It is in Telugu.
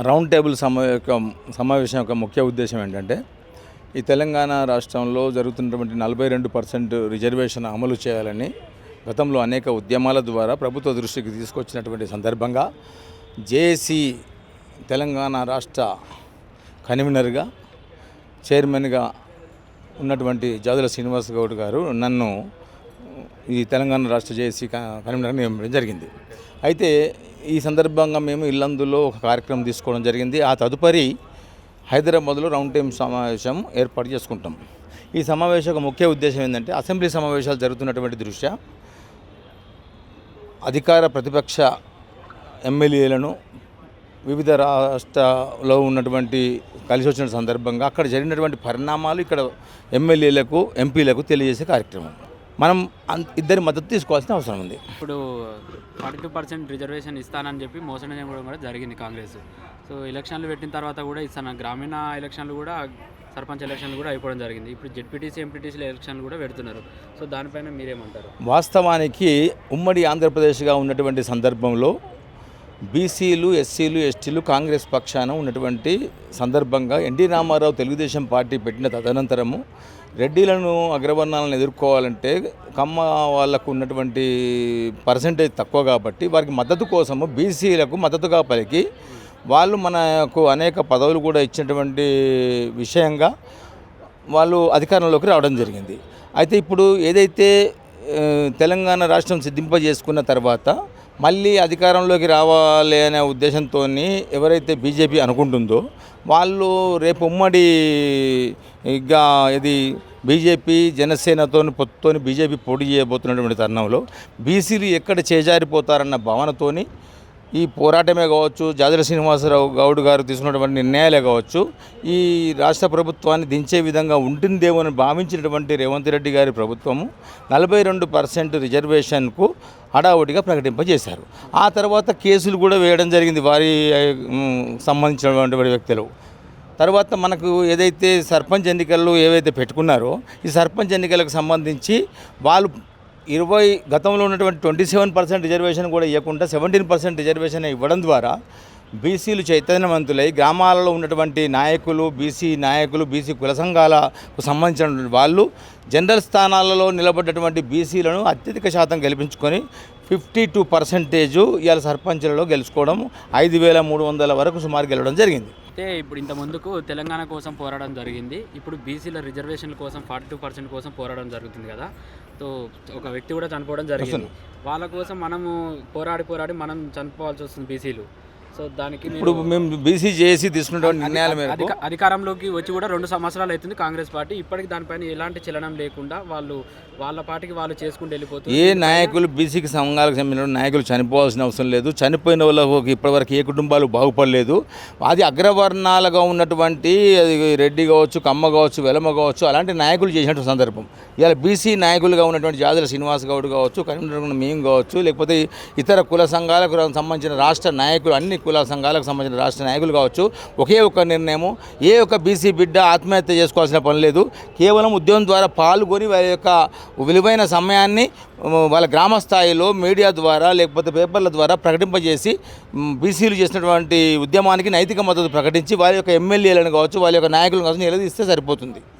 రౌండ్ టేబుల్ సమావేశం యొక్క ముఖ్య ఉద్దేశం ఏంటంటే ఈ తెలంగాణ రాష్ట్రంలో జరుగుతున్నటువంటి 42% రిజర్వేషన్ అమలు చేయాలని గతంలో అనేక ఉద్యమాల ద్వారా ప్రభుత్వ దృష్టికి తీసుకొచ్చినటువంటి సందర్భంగా జేఏసీ తెలంగాణ రాష్ట్ర కన్వీనర్గా చైర్మన్గా ఉన్నటువంటి జాదుల శ్రీనివాస్ గౌడ్ గారు నన్ను ఈ తెలంగాణ రాష్ట్ర జేఏసీ కన్వీనర్గా నియమించడం జరిగింది. అయితే ఈ సందర్భంగా మేము ఇల్లందులో ఒక కార్యక్రమం తీసుకోవడం జరిగింది. ఆ తదుపరి హైదరాబాద్లో రౌండ్ టేబుల్ సమావేశం ఏర్పాటు చేసుకుంటాం. ఈ సమావేశం యొక్క ముఖ్య ఉద్దేశం ఏంటంటే అసెంబ్లీ సమావేశాలు జరుగుతున్నటువంటి దృష్ట్యా అధికార ప్రతిపక్ష ఎమ్మెల్యేలను వివిధ రాష్ట్రాల్లో ఉన్నటువంటి కలిసి వచ్చిన సందర్భంగా అక్కడ జరిగినటువంటి పరిణామాలు ఇక్కడ ఎమ్మెల్యేలకు ఎంపీలకు తెలియజేసే కార్యక్రమం. మనం ఇద్దరి మద్దతు తీసుకోవాల్సిన అవసరం ఉంది. ఇప్పుడు 42% రిజర్వేషన్ ఇస్తానని చెప్పి మోసం కూడా జరిగింది కాంగ్రెస్. సో ఎలక్షన్లు పెట్టిన తర్వాత కూడా ఇస్తాను, గ్రామీణ ఎలక్షన్లు కూడా సర్పంచ్ ఎలక్షన్లు కూడా అయిపోవడం జరిగింది. ఇప్పుడు జెడ్పీటీసీ ఎంపీటీసీల ఎలక్షన్లు కూడా పెడుతున్నారు. సో దానిపైన మీరేమంటారు? వాస్తవానికి ఉమ్మడి ఆంధ్రప్రదేశ్గా ఉన్నటువంటి సందర్భంలో బీసీలు, ఎస్సీలు, ఎస్టీలు కాంగ్రెస్ పక్షాన ఉన్నటువంటి సందర్భంగా ఎన్టీ రామారావు తెలుగుదేశం పార్టీ పెట్టిన తదనంతరము రెడ్డిలను అగ్రవర్ణాలను ఎదుర్కోవాలంటే కమ్మ వాళ్ళకు ఉన్నటువంటి పర్సంటేజ్ తక్కువ కాబట్టి వారికి మద్దతు కోసము బీసీలకు మద్దతుగా పలికి వాళ్ళు మనకు అనేక పదవులు కూడా ఇచ్చినటువంటి విషయంగా వాళ్ళు అధికారంలోకి రావడం జరిగింది. అయితే ఇప్పుడు ఏదైతే తెలంగాణ రాష్ట్రం సిద్ధింపజేసుకున్న తర్వాత మళ్ళీ అధికారంలోకి రావాలి అనే ఉద్దేశంతో ఎవరైతే బీజేపీ అనుకుంటుందో వాళ్ళు రేపు ఉమ్మడిగా ఇది బీజేపీ జనసేనతో పొత్తుతోని బీజేపీ పోటీ చేయబోతున్నటువంటి తరుణంలో బీసీలు ఎక్కడ చేజారిపోతారన్న భావనతోని ఈ పోరాటమే కావచ్చు, జాదుల శ్రీనివాసరావు గౌడ్ గారు తీసుకున్నటువంటి నిర్ణయాలే కావచ్చు, ఈ రాష్ట్ర ప్రభుత్వాన్ని దించే విధంగా ఉంటుందేమో అని భావించినటువంటి రేవంత్ రెడ్డి గారి ప్రభుత్వము 42% రిజర్వేషన్కు హడావుడిగా ప్రకటింపజేశారు. ఆ తర్వాత కేసులు కూడా వేయడం జరిగింది వారి సంబంధించినటువంటి వ్యక్తులు. తర్వాత మనకు ఏదైతే సర్పంచ్ ఎన్నికలు ఏవైతే పెట్టుకున్నారో ఈ సర్పంచ్ ఎన్నికలకు సంబంధించి వాళ్ళు గతంలో ఉన్నటువంటి 27% రిజర్వేషన్ కూడా ఇవ్వకుండా 17% రిజర్వేషన్ ఇవ్వడం ద్వారా బీసీలు చైతన్యవంతులై గ్రామాలలో ఉన్నటువంటి నాయకులు, బీసీ కుల సంఘాలకు సంబంధించినటువంటి వాళ్ళు జనరల్ స్థానాలలో నిలబడ్డటువంటి బీసీలను అత్యధిక శాతం గెలిపించుకొని 52% ఇవాళ సర్పంచ్లలో గెలుచుకోవడం 5,300 వరకు సుమారు గెలవడం జరిగింది. అయితే ఇప్పుడు ఇంత ముందుకు తెలంగాణ కోసం పోరాడడం జరిగింది. ఇప్పుడు బీసీల రిజర్వేషన్ల కోసం 42% కోసం పోరాడడం జరుగుతుంది కదా. సో ఒక వ్యక్తి కూడా చనిపోవడం జరిగింది. వాళ్ళ కోసం మనము పోరాడి మనం చనిపోవాల్సి వస్తుంది బీసీలు. సో దానికి ఇప్పుడు మేము బీసీ జేఏసీ తీసుకున్నటువంటి నిర్ణయాల మేరకు అధికారంలోకి వచ్చి కూడా 2 సంవత్సరాలు అవుతుంది కాంగ్రెస్ పార్టీ. ఇప్పటికి దానిపైన ఎలాంటి చలనం లేకుండా వాళ్ళ పార్టీకి వాళ్ళు చేసుకుంటూ వెళ్ళిపోతుంది. ఏ నాయకులు బీసీకి సంఘాలకు సంబంధించిన నాయకులు చనిపోవాల్సిన అవసరం లేదు. చనిపోయిన వాళ్ళకు ఇప్పటివరకు ఏ కుటుంబాలు బాగుపడలేదు. అది అగ్రవర్ణాలుగా ఉన్నటువంటి రెడ్డి కావచ్చు, కమ్మ కావచ్చు, వెలమ కావచ్చు అలాంటి నాయకులు చేసినటువంటి సందర్భం. ఇవాళ బీసీ నాయకులుగా ఉన్నటువంటి జాదుల శ్రీనివాస్ గౌడ్ కావచ్చు, కరీంనగర్ మేము కావచ్చు, లేకపోతే ఇతర కుల సంఘాలకు సంబంధించిన రాష్ట్ర నాయకులు, అన్ని కుల సంఘాలకు సంబంధించిన రాష్ట్ర నాయకులు కావచ్చు, ఒకే ఒక నిర్ణయము, ఏ ఒక్క బీసీ బిడ్డ ఆత్మహత్య చేసుకోవాల్సిన పని లేదు. కేవలం ఉద్యమం ద్వారా పాల్గొని వారి యొక్క విలువైన సమయాన్ని వాళ్ళ గ్రామ స్థాయిలో మీడియా ద్వారా లేకపోతే పేపర్ల ద్వారా ప్రకటింపజేసి బీసీలు చేసినటువంటి ఉద్యమానికి నైతిక మద్దతు ప్రకటించి వారి యొక్క ఎమ్మెల్యేలను కావచ్చు, వాళ్ళ యొక్క నాయకులను కావచ్చు నిలదీస్తే సరిపోతుంది.